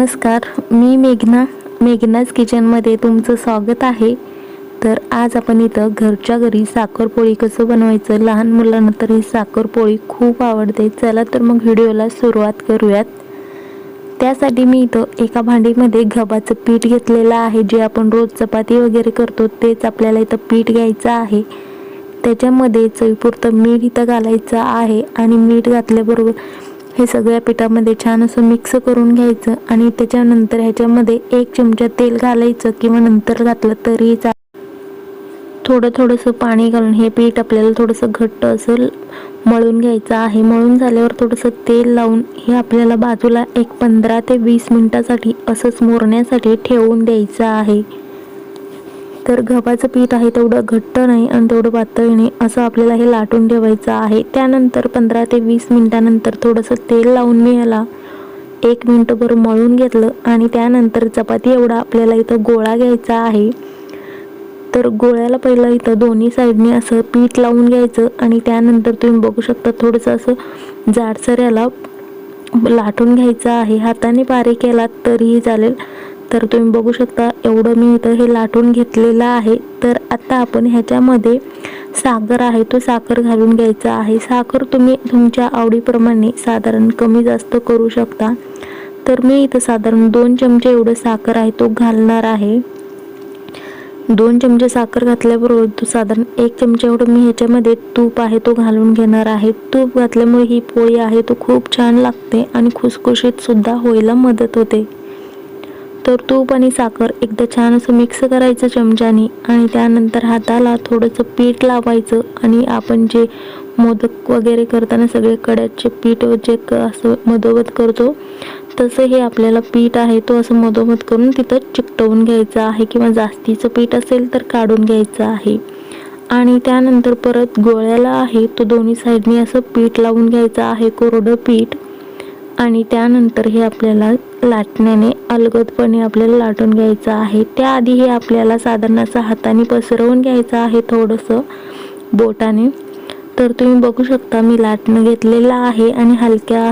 नमस्कार, मी मेघनाज किचनमध्ये तुमचं स्वागत आहे। तर आज आपण इथं घरच्या घरी साखरपोळी कसं बनवायचं, लहान मुलांना तर ही साखरपोळी खूप आवडते। चला तर मग व्हिडिओला सुरुवात करूयात। त्यासाठी मी इथं एका भांडीमध्ये गव्हाचं पीठ घेतलेलं आहे, जे आपण रोज चपाती वगैरे करतो तेच आपल्याला इथं पीठ घ्यायचं आहे। त्याच्यामध्ये चवीपुरतं मीठ इथं घालायचं आहे आणि मीठ घातल्याबरोबर हे सगळ्या पिठामध्ये छान असं मिक्स करून घ्यायचं आणि त्याच्यानंतर ह्याच्यामध्ये 1 चमचा तेल घालायचं किंवा नंतर घातलं तरी थोडंसं पाणी घालून हे पीठ आपल्याला थोडंसं घट्ट असं मळून घ्यायचं आहे। मळून झाल्यावर थोडंसं तेल लावून हे आपल्याला बाजूला एक 15 ते 20 मिनिटासाठी असंच मुरण्यासाठी ठेवून द्यायचं आहे। तर गव्हाचं पीठ आहे तेवढं घट्ट नाही आणि तेवढं पातळ नाही, असं आपल्याला हे लाटून ठेवायचं आहे। त्यानंतर 15 ते 20 मिनिटानंतर थोडंसं तेल लावून मी याला 1 मिनिटभर मळून घेतलं आणि त्यानंतर चपाती एवढा आपल्याला इथं गोळा घ्यायचा आहे। तर गोळ्याला पहिलं इथं दोन्ही साईडने असं पीठ लावून घ्यायचं आणि त्यानंतर तुम्ही बघू शकता थोडंसं असं जाडसर याला लाटून घ्यायचं आहे। हाताने बारीक केला तरीही चालेल। तर तुम्ही बघू शकता एवढं मी इथं हे लाटून घेतलेलं आहे। तर आता आपण ह्याच्यामध्ये साखर आहे तो साखर घालून घ्यायचा आहे। साखर तुम्ही तुमच्या आवडीप्रमाणे साधारण कमी जास्त करू शकता। तर मी इथं साधारण 2 चमचे एवढं साखर आहे तो घालणार आहे। 2 चमचे साखर घातल्याबरोबर तो साधारण 1 चमचा एवढं मी ह्याच्यामध्ये तूप आहे तो घालून घेणार आहे। तूप घातल्यामुळे ही पोळी आहे तो खूप छान लागते आणि खुसखुशीत सुद्धा व्हायला मदत होते। तर तूप आणि साखर एकदा छान असं मिक्स करायचं चमच्याने आणि त्यानंतर हाताला थोडंसं पीठ लावायचं आणि आपण जे मोदक वगैरे करताना सगळे कड्याचे पीठ जे असं मधोमध करतो तसं हे आपल्याला पीठ आहे तो असं मधोमध करून तिथं चिकटवून घ्यायचं आहे किंवा जास्तीचं पीठ असेल तर काढून घ्यायचं आहे। आणि त्यानंतर परत गोळ्याला आहे तो दोन्ही साईडने असं पीठ लावून घ्यायचं आहे, कोरडं पीठ। आणि त्यानंतर हे आपल्याला लाटण्याने अलगदपणे आपल्याला लाटून घ्यायचं आहे। त्याआधी हे आपल्याला साधारण असं हाताने पसरवून घ्यायचं आहे थोडंसं बोटाने। तर तुम्ही बघू शकता मी लाटणं घेतलेलं आहे आणि हलक्या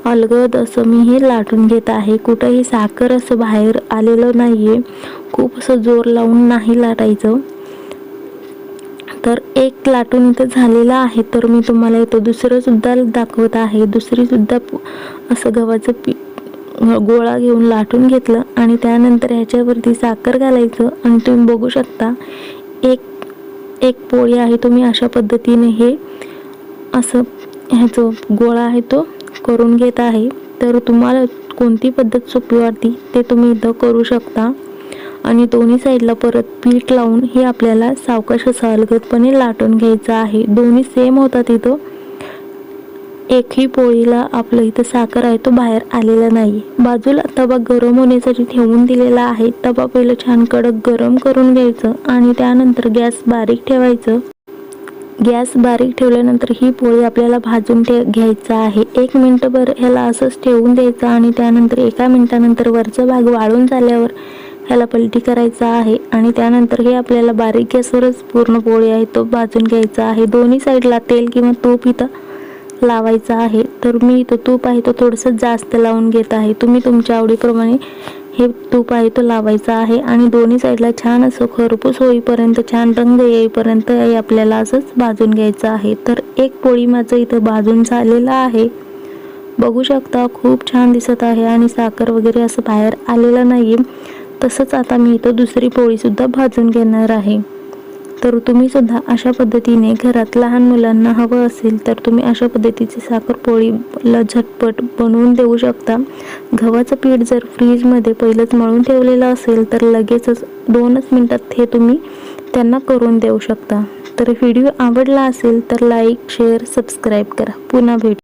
अलगद असं मी हे लाटून घेत आहे। कुठंही साखर असं बाहेर आलेलं नाहीये, खूप असं जोर लावून नाही लाटायचं। तर एक लाटून इथं झालेलं आहे। तर मी तुम्हाला इथं दुसरं सुद्धा दाखवत आहे। दुसरी सुद्धा असं गव्हाचं गोळा घेऊन लाटून घेतलं आणि त्यानंतर ह्याच्यावरती साखर घालायचं आणि तुम्ही बघू शकता एक पोळी आहे तुम्ही अशा पद्धतीने हे असं ह्याचं गोळा आहे तो करून घेत आहे। तर तुम्हाला कोणती पद्धत सोपी वाटते ते तुम्ही इथं करू शकता। आणि दोन्ही साईडला परत पीठ लावून हे आपल्याला सावकाश असं अलगदपणे लाटून घ्यायचं आहे। दोन्ही सेम होतात इथं, एकही पोळीला आपलं इथं साखर आहे तो बाहेर आलेला नाही। बाजूला तवा गरम होण्यासाठी ठेवून दिलेला आहे। तवा पहिलं छान कडक गरम करून घ्यायचं आणि त्यानंतर गॅस बारीक ठेवायचं। गॅस बारीक ठेवल्यानंतर ही पोळी आपल्याला भाजून घ्यायचं आहे। 1 मिनिटभर ह्याला असंच ठेवून द्यायचं आणि त्यानंतर 1 मिनिटानंतर वरचा भाग वाळून झाल्यावर ह्याला पलटी करायचा आहे आणि त्यानंतर हे आपल्याला बारीक गॅसवरच पूर्ण पोळी आहे तो भाजून घ्यायचा आहे। दोन्ही साईडला तेल किंवा तूप इथं लावायचं आहे। तर मी इथं तूप आहे तो थोडंसं जास्त लावून घेत आहे। तुम्ही तुमच्या आवडीप्रमाणे हे तूप आहे तो लावायचा आहे आणि दोन्ही साईडला छान असं खरपूस होईपर्यंत, छान रंग येईपर्यंत हे आपल्याला असंच भाजून घ्यायचं आहे। तर एक पोळी माझं इथं भाजून झालेलं आहे, बघू शकता खूप छान दिसत आहे आणि साखर वगैरे असं बाहेर आलेलं नाहीये। तसंच आता मी इथं दुसरी पोळी सुद्धा भाजून घेणार आहे। तर तुम्ही सुद्धा अशा पद्धतीने घरात लहान मुलांना हवं असेल तर तुम्ही अशा पद्धतीची साखरपोळीला झटपट बनवून देऊ शकता। गव्हाचं पीठ जर फ्रीजमध्ये पहिलंच मळून ठेवलेलं असेल तर लगेचच 2च मिनिटात हे तुम्ही त्यांना करून देऊ शकता। तर व्हिडिओ आवडला असेल तर लाईक, शेअर, सबस्क्राईब करा। पुन्हा भेटू।